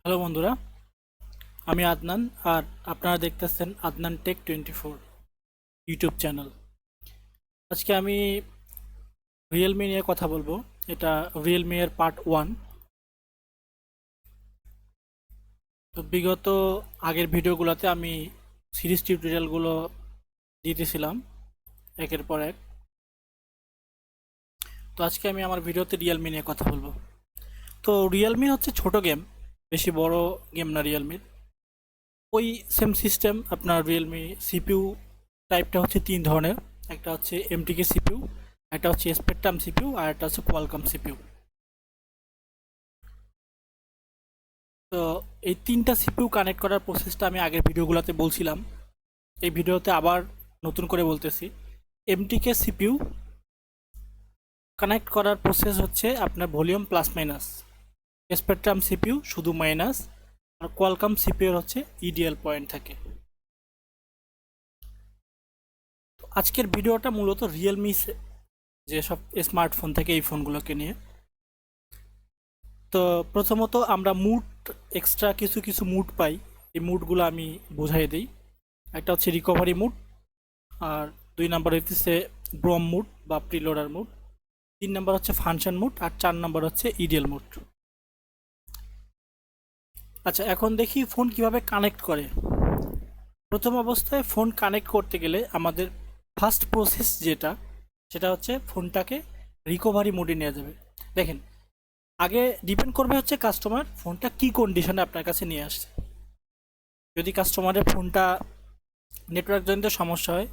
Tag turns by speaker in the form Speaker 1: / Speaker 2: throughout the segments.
Speaker 1: Hello বন্ধুরা, আমি আদনান। আর আপনারা দেখতেছেন আদনান টেক 24 ইউটিউব চ্যানেল। আজকে আমি রিয়েলমি নিয়ে কথা বলবো। এটা রিয়েলমি এর পার্ট 1। তো বিগত আগের ভিডিওগুলোতে আমি সিরিজ টিউটোরিয়ালগুলো দিতেছিলাম একের পর এক। তো আজকে আমি আমার ভিডিওতে রিয়েলমি নিয়ে কথা বলবো। তো রিয়েলমি হচ্ছে ছোট গেম, বেশি বড় গেম না রিয়েলমির। ওই সেম সিস্টেম আপনার রিয়েলমি সিপিইউ টাইপটা হচ্ছে তিন ধরনের। একটা হচ্ছে এমটিকে সিপিইউ, একটা হচ্ছে স্পেকট্রাম সিপিইউ, আর একটা হচ্ছে কোয়ালকম সিপিইউ। তো এই তিনটা সিপিইউ কানেক্ট করার প্রসেসটা আমি আগের ভিডিওগুলোতে বলছিলাম, এই ভিডিওতে আবার নতুন করে বলতেছি। এমটিকে সিপিইউ কানেক্ট করার প্রসেস হচ্ছে আপনার volume plus minus, spectrum CPU শুধু মাইনাস, আর কোয়ালকম সিপিইউর হচ্ছে ইডিএল পয়েন্ট থাকে। তো আজকের ভিডিওটা মূলত রিয়েলমি যে সব স্মার্টফোন থেকে এই ফোনগুলোকে নিয়ে। তো প্রথমত আমরা মুড, এক্সট্রা কিছু কিছু মুড পাই। এই মুডগুলো আমি বুঝাই দিই। একটা হচ্ছে রিকভারি মুড, আর 2 নাম্বার হইতেছে ব্রম মুড বা প্রিলোডার মুড, 3 নাম্বার হচ্ছে ফাংশন মুড, আর 4 নাম্বার হচ্ছে ইডিএল মুড। আচ্ছা, এখন দেখি ফোন কিভাবে কানেক্ট করে। প্রথম অবস্থায় ফোন কানেক্ট করতে গেলে আমাদের ফার্স্ট প্রসেস যেটা, সেটা হচ্ছে ফোনটাকে রিকভারি মোডে নিয়ে যাবে। দেখেন, আগে ডিপেন্ড করবে হচ্ছে কাস্টমার ফোনটা কি কন্ডিশনে আপনার কাছে নিয়ে আসছে। যদি কাস্টমারের ফোনটা নেটওয়ার্ক জনিত সমস্যা হয়,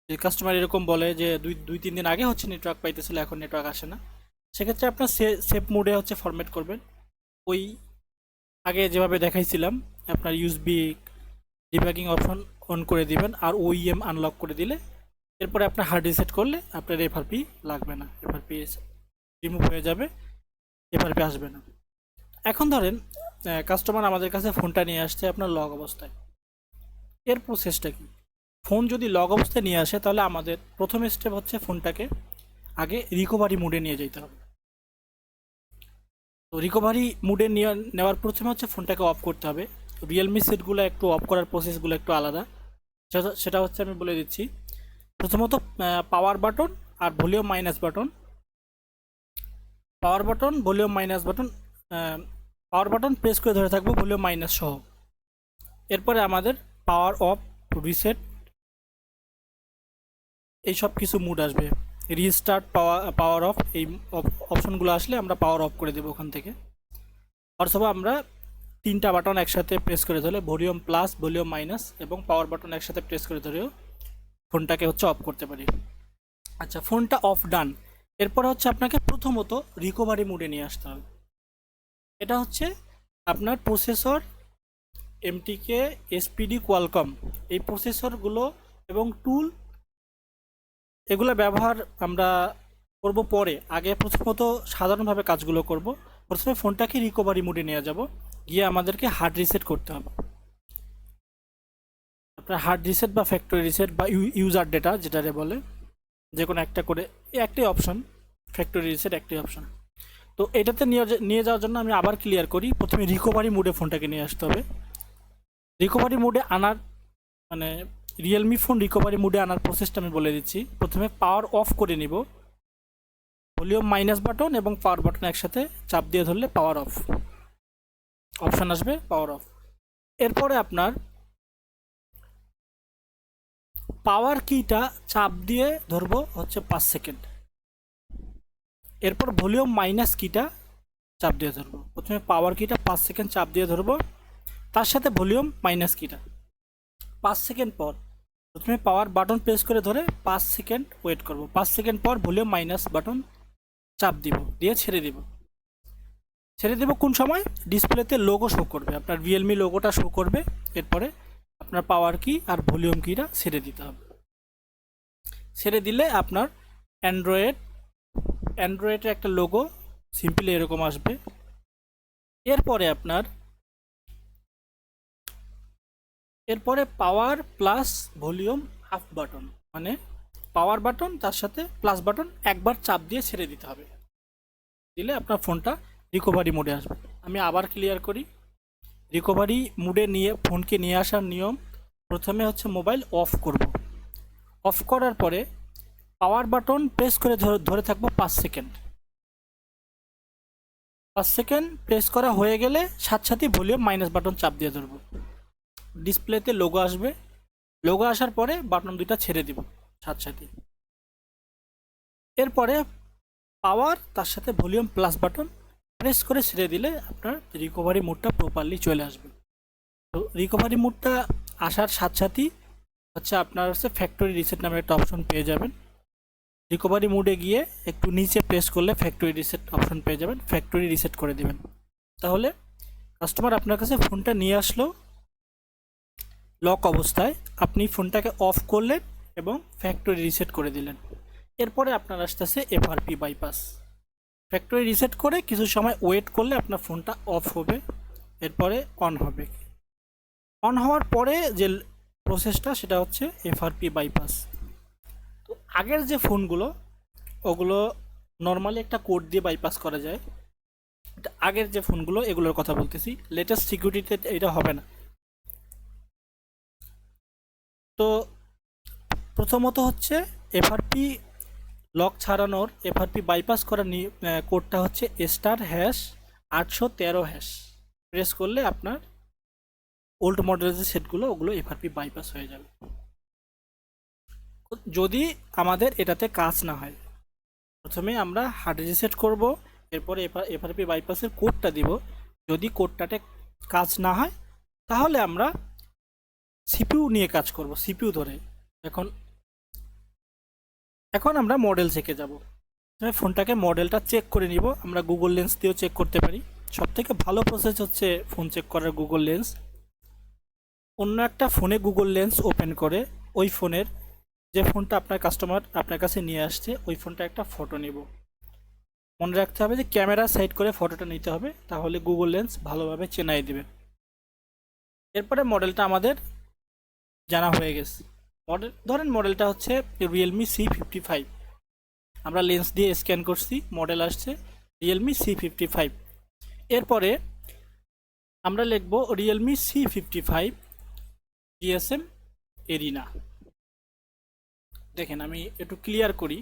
Speaker 1: যদি কাস্টমার এরকম বলে যে দুই দুই তিন দিন আগে হচ্ছে নেটওয়ার্ক পাইতেছিল, এখন নেটওয়ার্ক আসে না, সেক্ষেত্রে আপনার সেফ মোডে হচ্ছে ফরম্যাট করবেন। ওই আগে যেভাবে দেখাইছিলাম, আপনার ইউএসবি ডিবাগিং অপশন অন করে দিবেন আর ওইএম আনলক করে দিলে, এরপরে আপনার হার্ড রিসেট করলে আপনার এফআরপি লাগবে না, এফআরপি রিমুভ হয়ে যাবে, এফআরপি আসবে না। এখন ধরেন কাস্টমার আমাদের কাছে ফোনটা নিয়ে আসছে আপনার লক অবস্থায়। এর প্রসেসটা কি? ফোন যদি লক অবস্থায় নিয়ে আসে, তাহলে আমাদের প্রথম স্টেপ হচ্ছে ফোনটাকে আগে রিকভারি মুডে নিয়ে যেতে হবে। তো রিকভারি মুডে নেওয়ার প্রথমে হচ্ছে ফোনটাকে অফ করতে হবে। রিয়েলমি সেটগুলো একটু অফ করার প্রসেসগুলো একটু আলাদা, সেটা হচ্ছে আমি বলে দিচ্ছি। প্রথমত পাওয়ার বাটন আর volume minus button, power button volume minus button, power button press করে ধরে থাকবো ভলিউম মাইনাস সহ। এরপরে আমাদের পাওয়ার অফ, রিসেট, এই সব কিছু মুড আসবে। রিস্টার্ট, পাওয়ার অফ, এই অপশনগুলো আসলে আমরা পাওয়ার অফ করে দেবো ওখান থেকে। অথবা আমরা তিনটা বাটন একসাথে প্রেস করে ধরলে, ভলিউম প্লাস, ভলিউম মাইনাস এবং পাওয়ার বাটন একসাথে প্রেস করে ধরেও ফোনটাকে হচ্ছে অফ করতে পারি। আচ্ছা, ফোনটা অফ ডান। এরপরে হচ্ছে আপনাকে প্রথমত রিকভারি মুডে নিয়ে আসতে হবে। এটা হচ্ছে আপনার প্রসেসর এমটিকে, এসপিডি, কোয়ালকম, এই প্রসেসরগুলো এবং টুল, এগুলো ব্যবহার আমরা করব পরে। আগে প্রথমত সাধারণভাবে কাজগুলো করব। প্রথমে ফোনটাকে রিকভারি মোডে নিয়ে যাব, গিয়ে আমাদেরকে হার্ড রিসেট করতে হবে। আপনার হার্ড রিসেট বা ফ্যাক্টরি রিসেট বা ইউজার ডেটা যেটারে বলে, যে কোনো একটা করে, একটাই অপশন। ফ্যাক্টরি রিসেট একটাই অপশন। তো এটাতে নিয়ে যাওয়ার জন্য আমি আবার ক্লিয়ার করি, প্রথমে রিকভারি মোডে ফোনটাকে নিয়ে আসতে হবে। রিকভারি মোডে আনার মানে রিয়েলমি ফোন রিকভারি মোডে আনার প্রসেসটা আমি বলে দিচ্ছি। প্রথমে পাওয়ার অফ করে নিব, ভলিউম মাইনাস বাটন এবং পাওয়ার বাটন একসাথে চাপ দিয়ে ধরলে পাওয়ার অফ অপশন আসবে, পাওয়ার অফ। এরপরে আপনার পাওয়ার কিটা চাপ দিয়ে ধরবো হচ্ছে 5 সেকেন্ড। এরপর ভলিউম মাইনাস কিটা চাপ দিয়ে ধরবো। প্রথমে পাওয়ার কিটা 5 সেকেন্ড চাপ দিয়ে ধরবো, তার সাথে ভলিউম মাইনাস কিটা 5 সেকেন্ড পর। প্রথমে পাওয়ার বাটন প্রেস করে ধরে 5 সেকেন্ড ওয়েট করব, 5 সেকেন্ড পর ভলিউম মাইনাস বাটন চাপ দিব, দিয়ে ছেড়ে দিব। ছেড়ে দেবো কোন সময়? ডিসপ্লেতে লোগো শো করবে, আপনার রিয়েলমি লোগোটা শো করবে। এরপরে আপনার পাওয়ার কি আর ভলিউম কিটা ছেড়ে দিতে হবে। ছেড়ে দিলে আপনার অ্যান্ড্রয়েডের একটা লোগো সিম্পলি এরকম আসবে। এরপরে power plus volume half button, মানে পাওয়ার বাটন তার সাথে প্লাস বাটন একবার চাপ দিয়ে ছেড়ে দিতে হবে। দিলে আপনার ফোনটা রিকভারি মোডে আসবে। আমি আবার ক্লিয়ার করি। রিকভারি মুডে নিয়ে ফোনকে নিয়ে আসার নিয়ম, প্রথমে হচ্ছে মোবাইল অফ করব। অফ করার পরে পাওয়ার বাটন প্রেস করে ধরে থাকবো 5 সেকেন্ড। 5 সেকেন্ড প্রেস করা হয়ে গেলে সাথে সাথে ভলিউম মাইনাস বাটন চাপ দিয়ে ধরবো। ডিসপ্লেতে লোগো আসবে, লোগো আসার পরে বাটন দুইটা ছেড়ে দিব সাথে সাথে। এরপরে পাওয়ার তার সাথে ভলিউম প্লাস বাটন প্রেস করে ছেড়ে দিলে আপনার রিকভারি মোডটা প্রপারলি চলে আসবে। তো রিকভারি মোডটা আসার সাথে সাথেই হচ্ছে আপনার হচ্ছে ফ্যাক্টরি রিসেট নামে একটা অপশন পেয়ে যাবেন। রিকভারি মোডে গিয়ে একটু নিচে প্রেস করলে ফ্যাক্টরি রিসেট অপশন পেয়ে যাবেন, ফ্যাক্টরি রিসেট করে দেবেন। তাহলে কাস্টমার আপনার কাছে ফোনটা নিয়ে আসলো লক অবস্থায়, আপনি ফোনটাকে অফ করলেন এবং ফ্যাক্টরি রিসেট করে দিলেন। এরপরে আপনার আসতেছে এফআরপি বাইপাস। ফ্যাক্টরি রিসেট করে কিছু সময় ওয়েট করলে আপনার ফোনটা অফ হবে, এরপরে অন হবে। অন হওয়ার পরে যে প্রসেসটা সেটা হচ্ছে এফআরপি বাইপাস। তো আগের যে ফোনগুলো ওগুলো নর্মালি একটা কোড দিয়ে বাইপাস করা যায়। আগের যে ফোনগুলো এগুলোর কথা বলতেছি, লেটেস্ট সিকিউরিটিতে এটা হবে না। তো প্রথমত হচ্ছে এফআরপি লক ছাড়ানোর এফআরপি বাইপাস করার কোডটা হচ্ছে *#813#। প্রেস করলে আপনার ওল্ড মডেলের যে সেটগুলো ওগুলো এফআরপি বাইপাস হয়ে যাবে। যদি আমাদের এটাতে কাজ না হয়, প্রথমে আমরা হার্ড রিসেট করব, এরপরে এফআরপি বাইপাসের কোডটা দিব। যদি কোডটাতে কাজ না হয় তাহলে আমরা সিপিইউ নিয়ে কাজ করব, সিপিইউ ধরে। এখন আমরা মডেল চেকে যাব। ফোনটাকে মডেলটা চেক করে নিব, আমরা গুগল লেন্স দিয়েও চেক করতে পারি। সবথেকে ভালো প্রসেস হচ্ছে ফোন চেক করার গুগল লেন্স। অন্য একটা ফোনে গুগল লেন্স ওপেন করে ওই ফোনের যে ফোনটা আপনার কাস্টমার আপনার কাছে নিয়ে আসছে ওই ফোনটা একটা ফটো নিব। মনে রাখতে হবে যে ক্যামেরা সাইড করে ফটোটা নিতে হবে, তাহলে গুগল লেন্স ভালোভাবে চেনাই দিবে। এরপরে মডেলটা আমাদের জানা হয়ে গেছে। মডেলটা হচ্ছে রিয়েলমি C55। আমরা লেন্স দিয়ে স্ক্যান করছি, মডেল আসছে রিয়েলমি C55। এরপরে আমরা লিখব রিয়েলমি C55 GSM এরিনা। দেখেন আমি একটু ক্লিয়ার করি,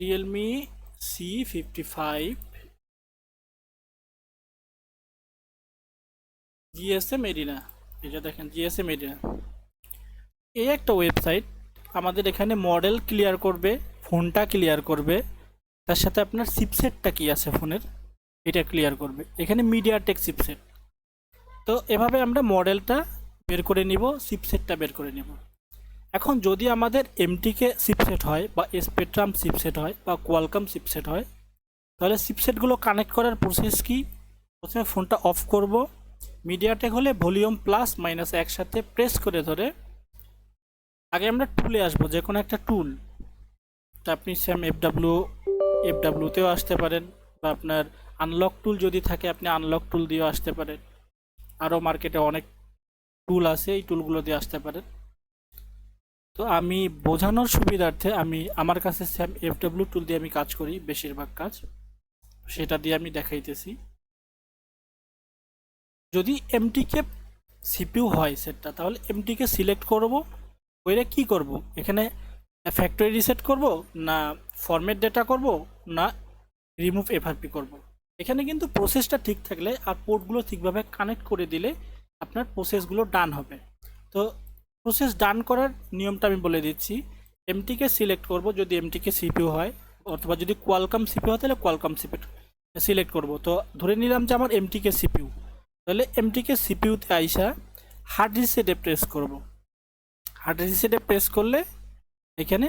Speaker 1: রিয়েলমি C55 GSM এরিনা। এটা দেখেন GSM এরিনা, এই একটা ওয়েবসাইট আমাদের এখানে মডেল ক্লিয়ার করবে, ফোনটা ক্লিয়ার করবে, তার সাথে আপনার চিপসেটটা কি আছে ফোনের এটা ক্লিয়ার করবে। এখানে মিডিয়াটেক চিপসেট। তো এভাবে আমরা মডেলটা বের করে নিব, চিপসেটটা বের করে নিব। এখন যদি আমাদের এমটিকে চিপসেট হয় বা স্পেকট্রাম চিপসেট হয় বা কোয়ালকম চিপসেট হয়, তাহলে চিপসেটগুলো কানেক্ট করার প্রসেস কি? প্রথমে ফোনটা অফ করব, মিডিয়াটেক হলে ভলিউম প্লাস মাইনাস একসাথে প্রেস করে ধরে আগে আমরা টুলে আসবো, যে কোনো একটা টুল। তা আপনি স্যাম এফডাব্লিউতেও আসতে পারেন, বা আপনার আনলক টুল যদি থাকে আপনি আনলক টুল দিয়েও আসতে পারেন। আরও মার্কেটে অনেক টুল আছে, এই টুলগুলো দিয়ে আসতে পারেন। তো আমি বোঝানোর সুবিধার্থে আমার কাছে স্যাম এফডাব্লিউ টুল দিয়ে আমি কাজ করি, বেশিরভাগ কাজ সেটা দিয়ে আমি দেখাইতেছি। যদি এমটিকে সিপিইউ হয় সেটটা, তাহলে এমটিকে সিলেক্ট করব। ওইটা কি করব, এখানে ফ্যাক্টরি রিসেট করব না ফরম্যাট ডেটা করব না রিমুভ এফআরপি করব। এখানে কিন্তু প্রসেসটা ঠিক থাকলে আর পোর্টগুলো ঠিকভাবে কানেক্ট করে দিলে আপনার প্রসেসগুলো ডান হবে। তো প্রসেস ডান করার নিয়মটা আমি বলে দিচ্ছি। এমটিকে সিলেক্ট করব যদি এমটিকে সিপিইউ হয়, অথবা যদি কোয়ালকম সিপিইউ হয় তাহলে কোয়ালকম সিপিইউ সিলেক্ট করব। তো ধরে নিলাম যে আমার এমটিকে সিপিইউ, তাহলে এমটিকে সিপিইউতে আইসা হার্ড রিসেটে প্রেস করব। হার্ড রিসেটে প্রেস করলে এখানে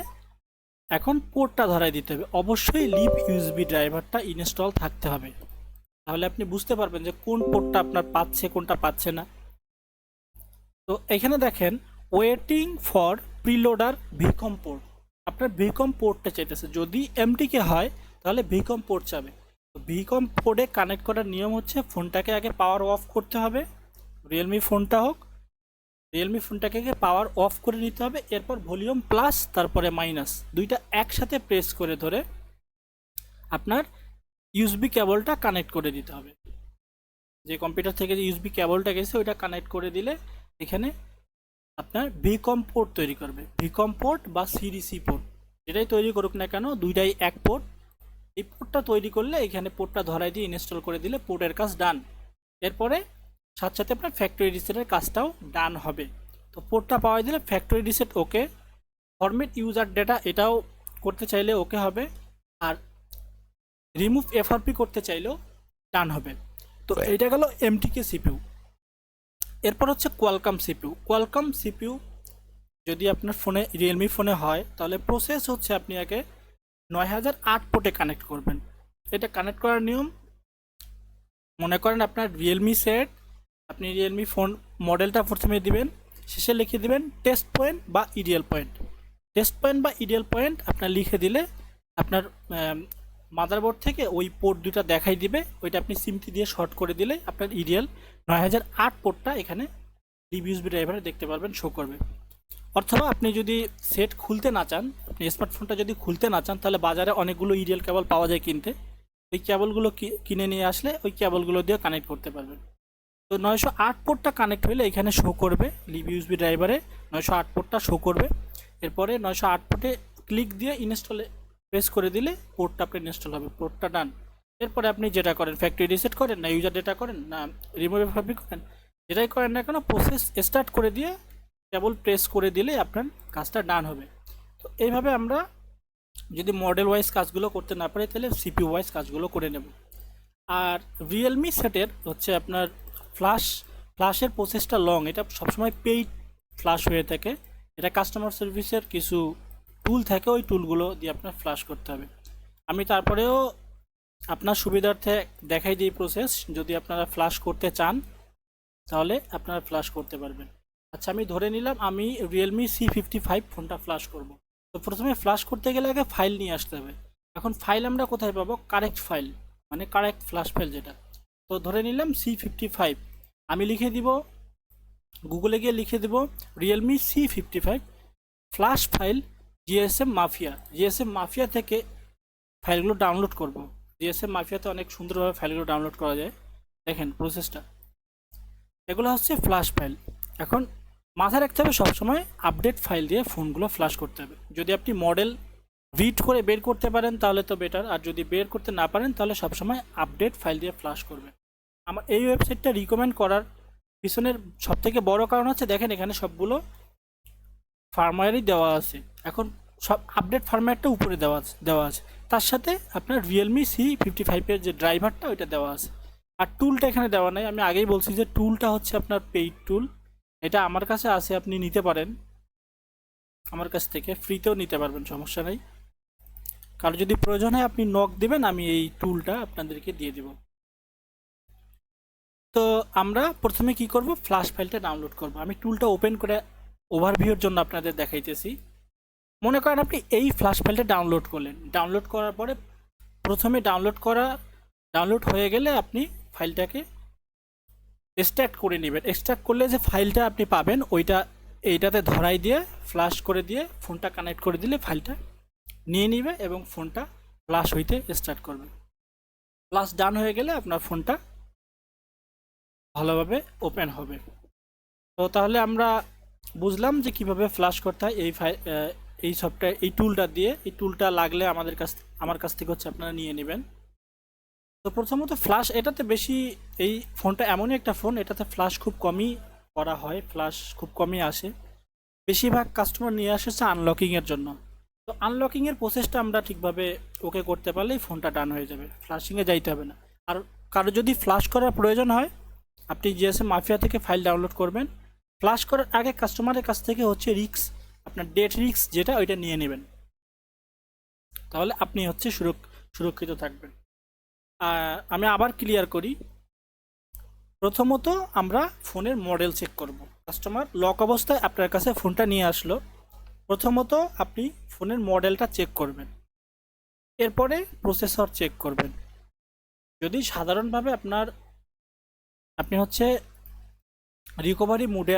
Speaker 1: এখন পোর্টটা ধরাই দিতে হবে। অবশ্যই লিভ ইউএসবি ড্রাইভারটা ইনস্টল থাকতে হবে, তাহলে আপনি বুঝতে পারবেন যে কোন পোর্টটা আপনার পাচ্ছে কোনটা পাচ্ছে না। তো এখানে দেখেন waiting for preloader VCOM port, আপনার ভিকম পোর্টটা চাইতেছে। যদি এমটিকে হয় তাহলে ভিকম পোর্ট চাবে। তো ভিকম পোর্টে কানেক্ট করার নিয়ম হচ্ছে ফোনটাকে আগে পাওয়ার অফ করতে হবে, রিয়েলমি ফোনটা হোক, রিয়েলমি ফোনটাকে পাওয়ার অফ করে নিতে হবে। এরপর ভলিউম প্লাস তারপরে মাইনাস দুইটা একসাথে প্রেস করে ধরে আপনার ইউএসবি কেবলটা কানেক্ট করে দিতে হবে। যে কম্পিউটার থেকে যে ইউএসবি কেবলটা গেছে ওইটা কানেক্ট করে দিলে এখানে আপনার ভিকম পোর্ট তৈরি করবে। ভিকম পোর্ট বা সিডিসি পোর্ট যেটাই তৈরি করুক না কেন, দুইটাই এক পোর্ট। এই পোর্টটা তৈরি করলে এখানে পোর্টটা ধরাই দিয়ে ইনস্টল করে দিলে পোর্টের কাজ ডান। এরপরে সাথে সাথে আপনার ফ্যাক্টরি রিসেটের কাজটাও ডান হবে। তো পোর্টটা পাওয়া দিলে ফ্যাক্টরি রিসেট ওকে, ফরম্যাট ইউজার ডেটা এটাও করতে চাইলে ওকে হবে, আর রিমুভ এফআরপি করতে চাইলেও ডান হবে। তো এইটা গেল এমটিকে সিপিইউ। এরপর হচ্ছে কোয়ালকম সিপিইউ। কোয়ালকম সিপিইউ যদি আপনার ফোনে রিয়েলমি ফোনে হয় তাহলে প্রসেস হচ্ছে আপনি আগে 9008 পোর্টে কানেক্ট করবেন। এটা কানেক্ট করার নিয়ম, মনে করেন আপনার রিয়েলমি সেট, আপনি রিয়েলমি ফোন মডেলটা প্রথমে দিবেন, শেষে লিখে দিবেন টেস্ট পয়েন্ট বা ইডিএল পয়েন্ট। টেস্ট পয়েন্ট বা ইডিএল পয়েন্ট আপনার লিখে দিলে আপনার মাদারবোর্ড থেকে ওই পোর্ট দুটা দেখাই দিবে, ওইটা আপনি সিমটি দিয়ে শর্ট করে দিলে আপনার ইডিএল 9008 পোর্টটা এখানে ডিবিইউএসবি ড্রাইভারে দেখতে পারবেন, শো করবে। অথবা আপনি যদি সেট খুলতে না চান, আপনি স্মার্টফোনটা যদি খুলতে না চান, তাহলে বাজারে অনেকগুলো ইডিএল কেবল পাওয়া যায় কিনতে, ওই কেবলগুলো কিনে নিয়ে আসলে ওই কেবলগুলো দিয়ে কানেক্ট করতে পারবেন। তো 908 পোর্টটা কানেক্ট হলে এখানে শো করবে ডিবিইউএসবি ড্রাইভারে 908 পোর্টটা শো করবে। এরপরে 908 পোর্টে ক্লিক দিয়ে ইনস্টলে প্রেস করে দিলে পোর্টটা আপনার ইনস্টল হবে, পোর্টটা ডান। এরপরে আপনি যেটা করেন, ফ্যাক্টরি রিসেট করেন না ইউজার ডেটা করেন না রিমুভ এফআরপি করেন, যেটাই করেন না কেন প্রসেস স্টার্ট করে দিয়ে কেবল প্রেস করে দিলে আপনার কাজটা ডান হবে। তো এইভাবে আমরা যদি মডেল ওয়াইজ কাজগুলো করতে না পারি তাহলে সিপিইউ ওয়াইজ কাজগুলো করে নেব। আর রিয়েলমি সেটের হচ্ছে আপনার ফ্ল্যাশের প্রসেসটা লং, এটা সবসময় পেইড ফ্ল্যাশ হয়ে থাকে। এটা কাস্টমার সার্ভিসের কিছু টুল থাকে, ওই টুলগুলো দিয়ে আপনার ফ্ল্যাশ করতে হবে। আমি তারপরেও আপনার সুবিধার্থে দেখাই দিই প্রসেস, যদি আপনারা ফ্ল্যাশ করতে চান তাহলে আপনারা ফ্ল্যাশ করতে পারবেন। আচ্ছা, আমি ধরে নিলাম আমি রিয়েলমি C55 ফোনটা ফ্ল্যাশ করব। তো প্রথমে ফ্ল্যাশ করতে গেলে আগে ফাইল নিয়ে আসতে হবে। এখন ফাইল আমরা কোথায় পাবো? কারেক্ট ফাইল, মানে কারেক্ট ফ্ল্যাশ ফাইল যেটা। তো ধরে নিলাম C55, আমি লিখে দিব, গুগলে গিয়ে লিখে দিব Realme C55 flash file GSM mafia. GSM mafia থেকে ফাইলগুলো ডাউনলোড করব। জিএসএম মাফিয়াতে অনেক সুন্দরভাবে ফাইলগুলো ডাউনলোড করা যায়, দেখেন প্রসেসটা। এগুলো হচ্ছে ফ্ল্যাশ ফাইল। এখন মাথায় রাখতে হবে সবসময় আপডেট ফাইল দিয়ে ফোনগুলো ফ্ল্যাশ করতে হবে। যদি আপনি মডেল রিড করে বের করতে পারেন তাহলে তো বেটার, আর যদি বের করতে না পারেন তাহলে সবসময় আপডেট ফাইল দিয়ে ফ্ল্যাশ করবেন। আমার এই ওয়েবসাইটটা রিকমেন্ড করার পিছনের সবথেকে বড় কারণ হচ্ছে, দেখেন এখানে সবগুলো ফার্মওয়্যারই দেওয়া আছে। এখন সব আপডেট ফার্মওয়্যারটা উপরে দেওয়া আছে, তার সাথে আপনার রিয়েলমি C55 যে ড্রাইভারটা ওইটা দেওয়া আছে। আর টুলটা এখানে দেওয়া নাই, আমি আগেই বলছি যে টুলটা হচ্ছে আপনার পেইড টুল। এটা আমার কাছে আছে, আপনি নিতে পারেন আমার কাছ থেকে, ফ্রিতেও নিতে পারবেন, সমস্যা নেই। কারো যদি প্রয়োজন হয় আপনি নক দিবেন, আমি এই টুলটা আপনাদেরকে দিয়ে দেব। তো আমরা প্রথমে কি করব, ফ্ল্যাশ ফাইলটা ডাউনলোড করব। আমি টুলটা ওপেন করে ওভারভিউর জন্য আপনাদের দেখাইতেছি। মনে করেন আপনি এই ফ্ল্যাশ ফাইলটা ডাউনলোড করলেন, ডাউনলোড করার পরে প্রথমে ডাউনলোড হয়ে গেলে আপনি ফাইলটাকে এক্সট্রাক্ট করে নেবেন। এক্সট্রাক্ট করলে যে ফাইলটা আপনি পাবেন ওইটা এইটাতে ধরাই দিয়ে ফ্ল্যাশ করে দিয়ে ফোনটা কানেক্ট করে দিলে ফাইলটা নিয়ে নিবে এবং ফোনটা ফ্ল্যাশ হইতে স্টার্ট করবে। ফ্ল্যাশ ডান হয়ে গেলে আপনার ফোনটা ভালোভাবে ওপেন হবে। তো তাহলে আমরা বুঝলাম যে কিভাবে ফ্ল্যাশ করতে হয় এই সফটওয়্যার, এই টুলটা দিয়ে। এই টুলটা লাগলে আমার কাছ থেকে হচ্ছে আপনারা নিয়ে নেবেন। তো প্রথমত ফ্ল্যাশ এটাতে বেশি, এই ফোনটা এমনই একটা ফোন এটাতে ফ্ল্যাশ খুব কমই করা হয়, ফ্ল্যাশ খুব কমই আসে। বেশিরভাগ কাস্টমার নিয়ে আসছে আনলকিংয়ের জন্য। তো আনলকিংয়ের প্রসেসটা আমরা ঠিকভাবে ওকে করতে পারলেই ফোনটা ডান হয়ে যাবে, ফ্ল্যাশিংয়ে যাইতে হবে না। আর কারো যদি ফ্ল্যাশ করার প্রয়োজন হয়, আপনি জিএসএম মাফিয়া থেকে ফাইল ডাউনলোড করবেন। ফ্ল্যাশ করার আগে কাস্টমারের কাছ থেকে হচ্ছে রিস্ক, আপনার ডেট রিস্ক যেটা ওইটা নিয়ে নেবেন, তাহলে আপনি হচ্ছে সুরক্ষিত থাকবেন। আমি আবার ক্লিয়ার করি। প্রথমত আমরা ফোনের মডেল চেক করব। কাস্টমার লক অবস্থায় আপনার কাছে ফোনটা নিয়ে আসলো, প্রথমত আপনি ফোনের মডেলটা চেক করবেন, এরপরে প্রসেসর চেক করবেন। যদি সাধারণভাবে আপনি হচ্ছে রিকভারি মোডে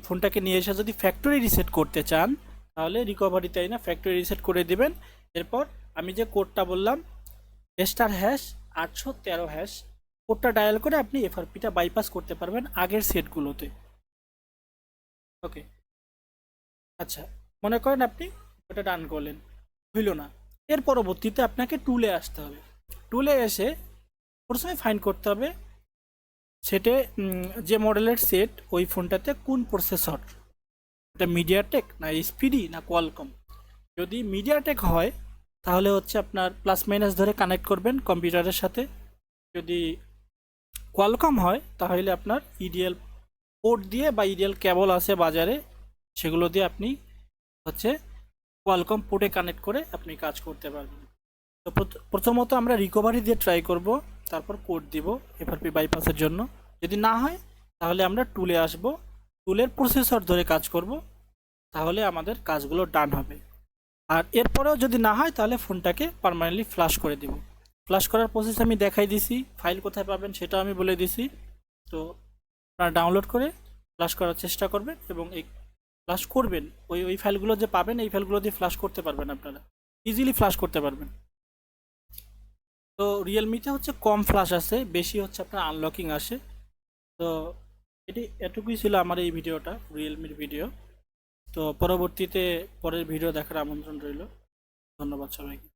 Speaker 1: ফোনটাকে নিয়ে এসে যদি ফ্যাক্টরি রিসেট করতে চান তাহলে রিকভারি তাই না, ফ্যাক্টরি রিসেট করে দিবেন। এরপর আমি যে কোডটা বললাম *# 813#, কোডটা ডায়াল করে আপনি এফআরপিটা বাইপাস করতে পারবেন আগের সেটগুলোতে। ওকে, আচ্ছা, মনে করেন আপনি ওটা ডান করলেন, হইল না, এর পরবর্তীতে আপনাকে টুলে আসতে হবে। টুলে এসে প্রথমে ফাইন্ড করতে হবে সেটে যে মডেলের সেট ওই ফোনটাতে কোন প্রসেসর, এটা মিডিয়াটেক না স্পিডি না কোয়ালকম। যদি মিডিয়াটেক হয় তাহলে হচ্ছে আপনার প্লাস মাইনাস ধরে কানেক্ট করবেন কম্পিউটারের সাথে। যদি কোয়ালকম হয় তাহলে আপনার ইডিএল পোর্ট দিয়ে বা ইডিএল কেবল আছে বাজারে, সেগুলো দিয়ে আপনি হচ্ছে কোয়ালকম পোর্টে কানেক্ট করে আপনি কাজ করতে পারবেন। তো প্রথমত আমরা রিকভারি দিয়ে ট্রাই করব, তারপর কোড দিব এফআরপি বাইপাসের জন্য। যদি না হয় তাহলে আমরা টুলে আসব, টুলের প্রসেসর ধরে কাজ করব, তাহলে আমাদের কাজগুলো ডান হবে। আর এরপরেও যদি না হয় তাহলে ফোনটাকে পার্মানেন্টলি ফ্লাশ করে দেব। ফ্লাশ করার প্রসেস আমি দেখাই দিছি, ফাইল কোথায় পাবেন সেটাও আমি বলে দিছি। তো আপনারা ডাউনলোড করে ফ্লাশ করার চেষ্টা করবেন এবং এই ফ্লাশ করবেন, ওই ফাইলগুলো যে পাবেন এই ফাইলগুলো দিয়ে ফ্লাশ করতে পারবেন, আপনারা ইজিলি ফ্লাশ করতে পারবেন। তো রিয়েলমিতে হচ্ছে কম ফ্লাশ আসে, বেশি হচ্ছে আপনার আনলকিং আসে। তো এটুকুই ছিল আমার এই ভিডিওটা, রিয়েলমির ভিডিও। তো পরবর্তীতে পরের ভিডিও দেখার আমন্ত্রণ রইল। ধন্যবাদ সবাইকে।